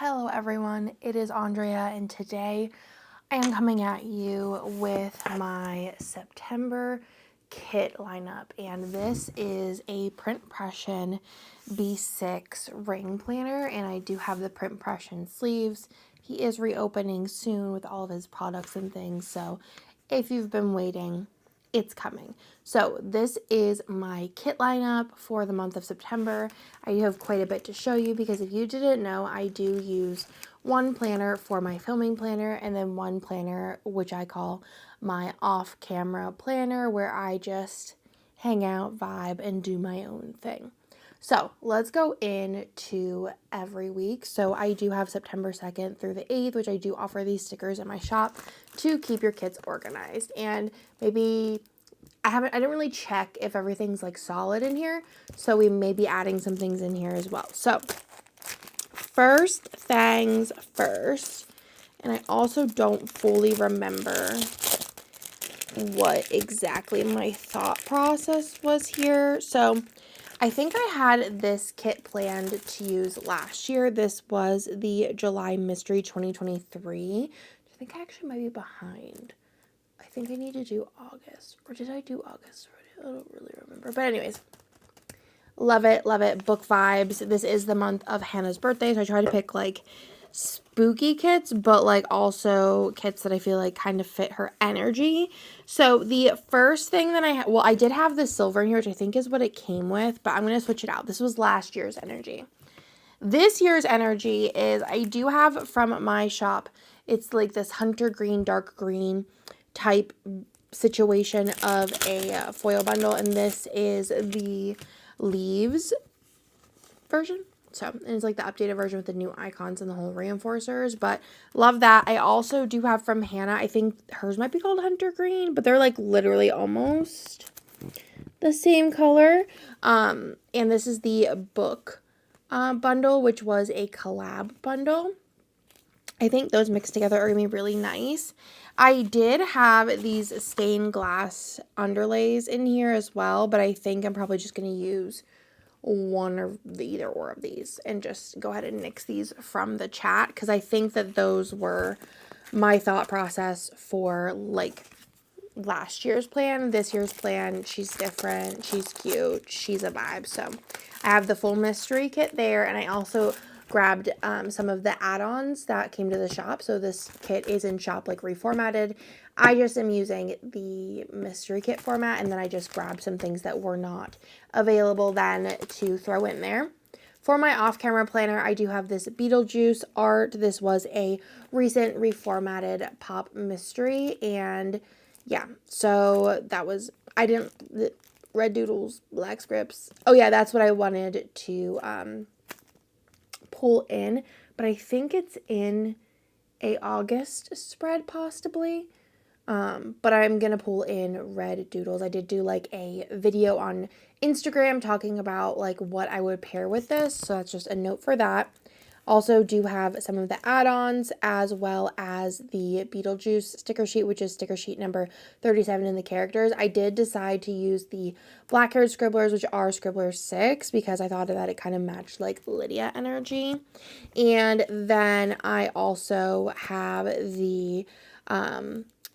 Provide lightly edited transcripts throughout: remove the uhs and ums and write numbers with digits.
Hello everyone, it is Andrea and today I am coming at you with my September kit lineup, and this is a print pression B6 ring planner, and I do have the print pression sleeves. He is reopening soon with all of his products and things, so if you've been waiting, it's coming. So this is my kit lineup for the month of September. I do have quite a bit to show you because if you didn't know, I do use one planner for my filming planner and then one planner which I call my off-camera planner, where I just hang out, vibe, and do my own thing. So let's go into every week. So I do have September 2nd through the 8th, which I do offer these stickers in my shop to keep your kits organized. And maybe I didn't really check if everything's like solid in here, so we may be adding some things in here as well. So first things first, and I also don't fully remember what exactly my thought process was here. So I think I had this kit planned to use last year. This was the July Mystery 2023. I think I actually might be behind. I think I need to do August. Or did I do August already? I don't really remember. But anyways, love it, love it. Book vibes. This is the month of Hannah's birthday, so I try to pick like spooky kits, but like also kits that I feel like kind of fit her energy. So the first thing that I did have the silver in here, which I think is what it came with, but I'm going to switch it out. This was last year's energy. This year's energy is, I do have from my shop, it's like this hunter green, dark green type situation of a foil bundle, and this is the leaves version. So, and it's like the updated version with the new icons and the whole reinforcers, but love that. I also do have from Hannah, I think hers might be called Hunter Green, but they're like literally almost the same color. And this is the book bundle, which was a collab bundle. I think those mixed together are going to be really nice. I did have these stained glass underlays in here as well, but I think I'm probably just going to use one or either or of these and just go ahead and nix these from the chat, because I think that those were my thought process for like last year's plan. This year's plan, she's different, she's cute, she's a vibe. So I have the full mystery kit there, and I also grabbed some of the add-ons that came to the shop. So this kit is in shop like reformatted. I just am using the mystery kit format, and then I just grabbed some things that were not available then to throw in there. For my off-camera planner, I do have this Beetlejuice art. This was a recent reformatted pop mystery, and yeah, so that was, red doodles, black scripts. Oh yeah, that's what I wanted to pull in, but I think it's in a August spread possibly. But I'm gonna pull in red doodles. I did do like a video on Instagram talking about like what I would pair with this, so that's just a note for that. Also do have some of the add-ons as well as the Beetlejuice sticker sheet, which is sticker sheet number 37 in the characters. I did decide to use the black-haired scribblers, which are Scribbler 6, because I thought that it kind of matched like Lydia energy. And then I also have the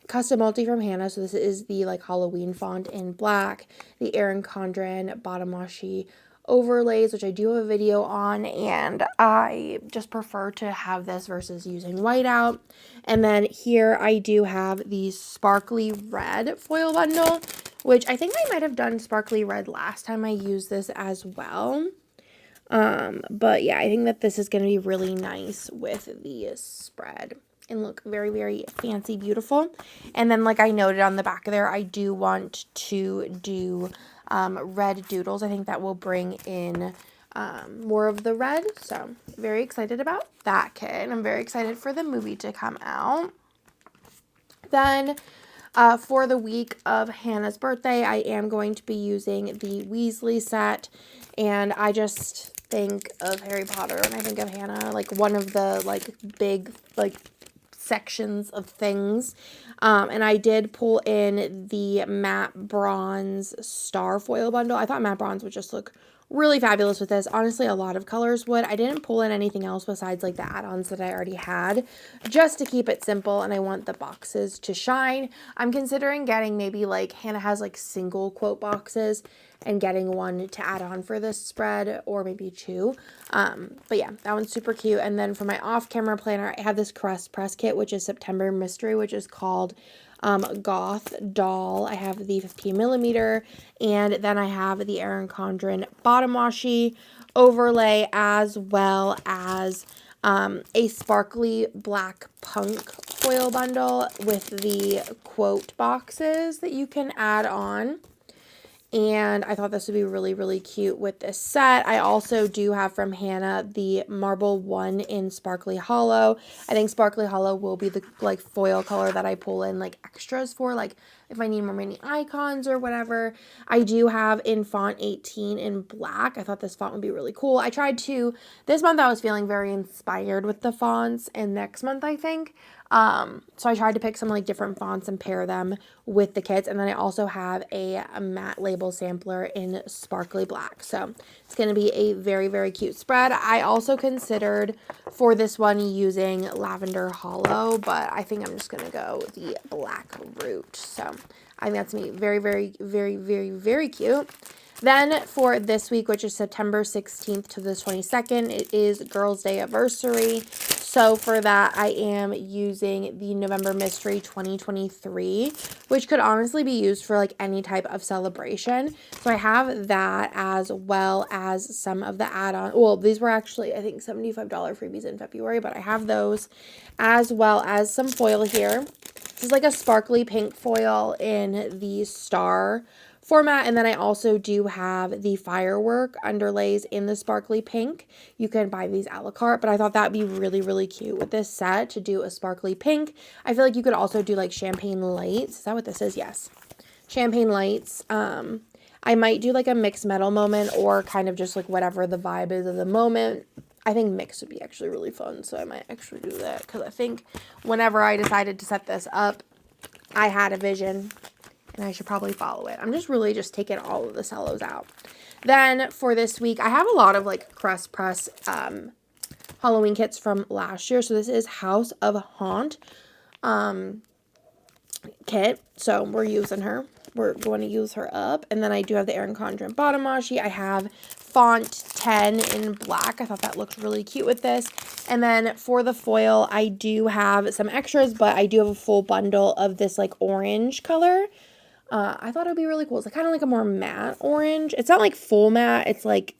custom multi from Hannah. So this is the like Halloween font in black, the Erin Condren bottom washi overlays, which I do have a video on, and I just prefer to have this versus using whiteout. And then here I do have the sparkly red foil bundle, which I think I might have done sparkly red last time I used this as well. But yeah, I think that this is going to be really nice with the spread and look very, very fancy, beautiful. And then like I noted on the back there, I do want to do red doodles. I think that will bring in more of the red. So very excited about that kit. I'm very excited for the movie to come out. Then for the week of Hannah's birthday, I am going to be using the Weasley set. And I just think of Harry Potter and I think of Hannah, like one of the like big like sections of things. And I did pull in the matte bronze star foil bundle. I thought matte bronze would just look really fabulous with this. Honestly, a lot of colors would. I didn't pull in anything else besides like the add-ons that I already had, just to keep it simple, and I want the boxes to shine. I'm considering getting maybe like, Hannah has like single quote boxes, and getting one to add on for this spread, or maybe two. But yeah, that one's super cute. And then for my off-camera planner, I have this press kit, which is September Mystery, which is called Goth Doll. I have the 15 millimeter, and then I have the Erin Condren bottom washi overlay, as well as a sparkly black punk foil bundle with the quote boxes that you can add on. And I thought this would be really, really cute with this set. I also do have from Hannah the Marble 1 in Sparkly Hollow. I think Sparkly Hollow will be the like foil color that I pull in like extras for, like if I need more mini icons or whatever. I do have in font 18 in black. I thought this font would be really cool. I tried to, this month I was feeling very inspired with the fonts, and next month I think. So I tried to pick some like different fonts and pair them with the kits. And then I also have a matte label sampler in sparkly black. So it's going to be a very, very cute spread. I also considered for this one using Lavender Hollow, but I think I'm just going to go the black route. So I think that's going to be very, very, very, very, very cute. Then for this week, which is September 16th to the 22nd, it is Girls' Day anniversary. So for that, I am using the November Mystery 2023, which could honestly be used for like any type of celebration. So I have that, as well as some of the add-on. Well, these were actually, I think, $75 freebies in February, but I have those, as well as some foil here. This is like a sparkly pink foil in the star format, and then I also do have the firework underlays in the sparkly pink. You can buy these a la carte, but I thought that'd be really, really cute with this set to do a sparkly pink. I feel like you could also do like champagne lights. Is that what this is? Yes. Champagne lights. I might do like a mixed metal moment, or kind of just like whatever the vibe is of the moment. I think mix would be actually really fun, so I might actually do that, because I think whenever I decided to set this up, I had a vision, and I should probably follow it. I'm just really just taking all of the cellos out. Then for this week, I have a lot of like Crest Press Halloween kits from last year. So this is House of Haunt kit. So we're using her. We're going to use her up. And then I do have the Erin Condren bottom washi. I have font 10 in black. I thought that looked really cute with this. And then for the foil, I do have some extras, but I do have a full bundle of this like orange color. I thought it would be really cool. It's kind of like a more matte orange. It's not like full matte. It's like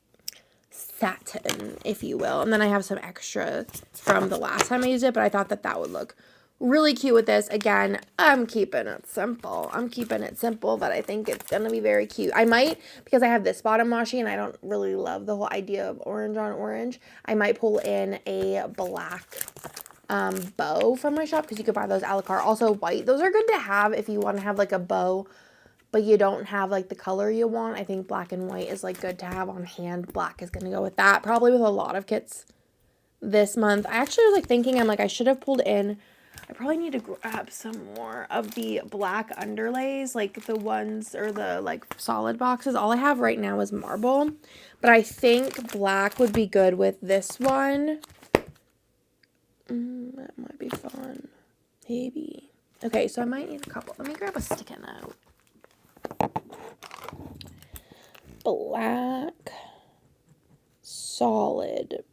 satin, if you will. And then I have some extra from the last time I used it, but I thought that that would look really cute with this. Again, I'm keeping it simple. But I think it's going to be very cute. I might, because I have this bottom washi and I don't really love the whole idea of orange on orange, I might pull in a black bow from my shop, because you could buy those a la carte. Also white, those are good to have if you want to have like a bow but you don't have like the color you want. I think black and white is like good to have on hand. Black is gonna go with that, probably with a lot of kits this month. I actually was like thinking, I'm like, I should have pulled in, I probably need to grab some more of the black underlays, like the ones, or the like solid boxes. All I have right now is marble, but I think black would be good with this one. That might be fun. Maybe. Okay, so I might need a couple. Let me grab a sticky note. Black solid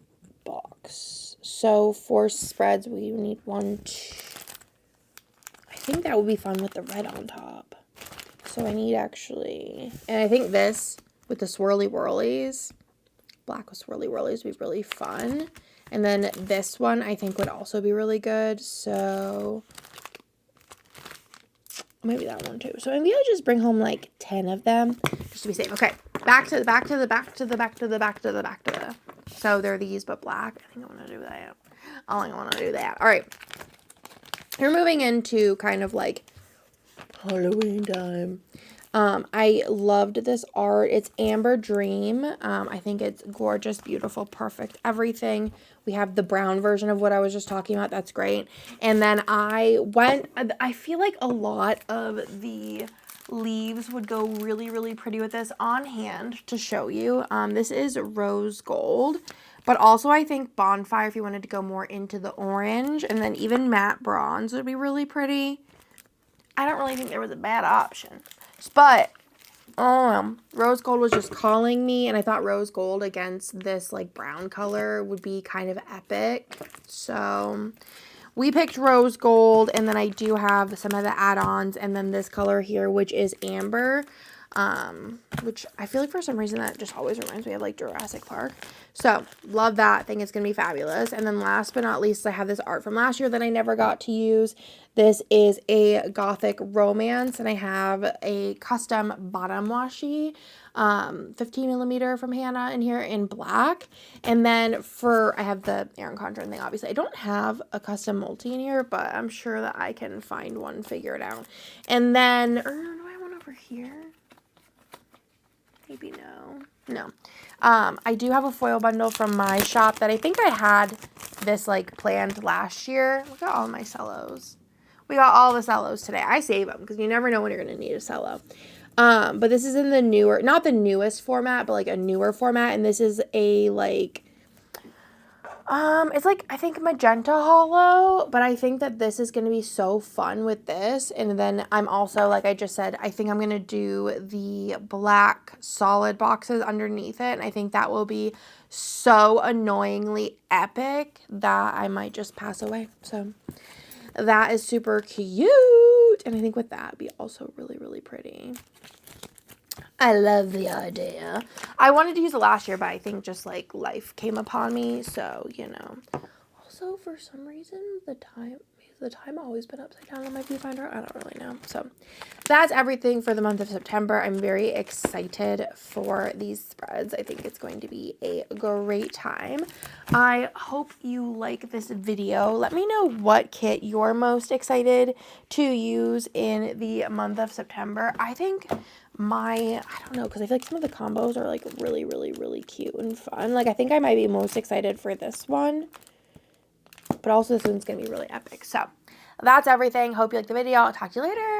box. So for spreads, we need 1, 2. I think that would be fun with the red on top. So I need actually, and I think this with the swirly whirlies, black with swirly whirlies would be really fun. And then this one I think would also be really good. So maybe that one too. So maybe I'll just bring home like 10 of them just to be safe. Okay, back to the. So they're these, but black. I think I want to do that. I want to do that. All right. We're moving into kind of like Halloween time. I loved this art. It's Amber Dream. I think it's gorgeous, beautiful, perfect, everything. We have the brown version of what I was just talking about. That's great. And then I feel like a lot of the leaves would go really, really pretty with this on hand to show you. This is rose gold, but also I think bonfire if you wanted to go more into the orange, and then even matte bronze would be really pretty. I don't really think there was a bad option, but rose gold was just calling me, and I thought rose gold against this like brown color would be kind of epic. So we picked rose gold, and then I do have some of the add-ons, and then this color here, which is amber, which I feel like for some reason that just always reminds me of like Jurassic Park. So love that. I think it's going to be fabulous. And then last but not least, I have this art from last year that I never got to use. This is a Gothic Romance, and I have a custom bottom washi, 15 millimeter from Hannah in here in black. And then I have the Erin Condren thing, obviously. I don't have a custom multi in here, but I'm sure that I can find one, figure it out. And then, do I have one over here? Maybe no. I do have a foil bundle from my shop that I think I had this like planned last year. Look at all my cellos. We got all the cellos today. I save them because you never know when you're going to need a cello. But this is in the newer, not the newest format, but like a newer format. And this is a like, it's like, I think magenta hollow, but I think that this is going to be so fun with this. And then I'm also, like I just said, I think I'm going to do the black solid boxes underneath it. And I think that will be so annoyingly epic that I might just pass away. So that is super cute. And I think with that, it'd be also really, really pretty. I love the idea. I wanted to use it last year, but I think just like life came upon me. So, you know. Also, for some reason, the time always been upside down on my viewfinder. I don't really know. So that's everything for the month of September. I'm very excited for these spreads. I think it's going to be a great time. I hope you like this video. Let me know what kit you're most excited to use in the month of September. I think I don't know, because I feel like some of the combos are like really, really, really cute and fun. Like I think I might be most excited for this one. But also this one's going to be really epic. So that's everything. Hope you liked the video. I'll talk to you later.